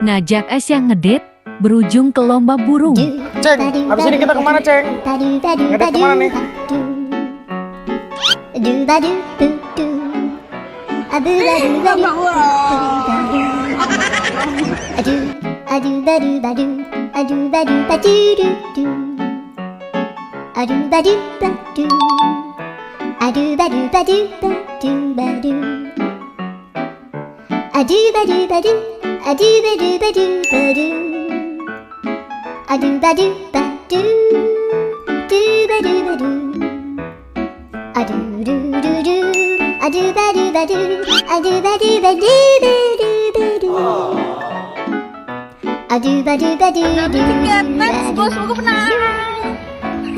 Ngajak es yang ngedate, berujung ke lomba burung. Ceng, habis ini kita kemana, Ceng? Ngedate kemana nih? Tiket, next bos, aku menang.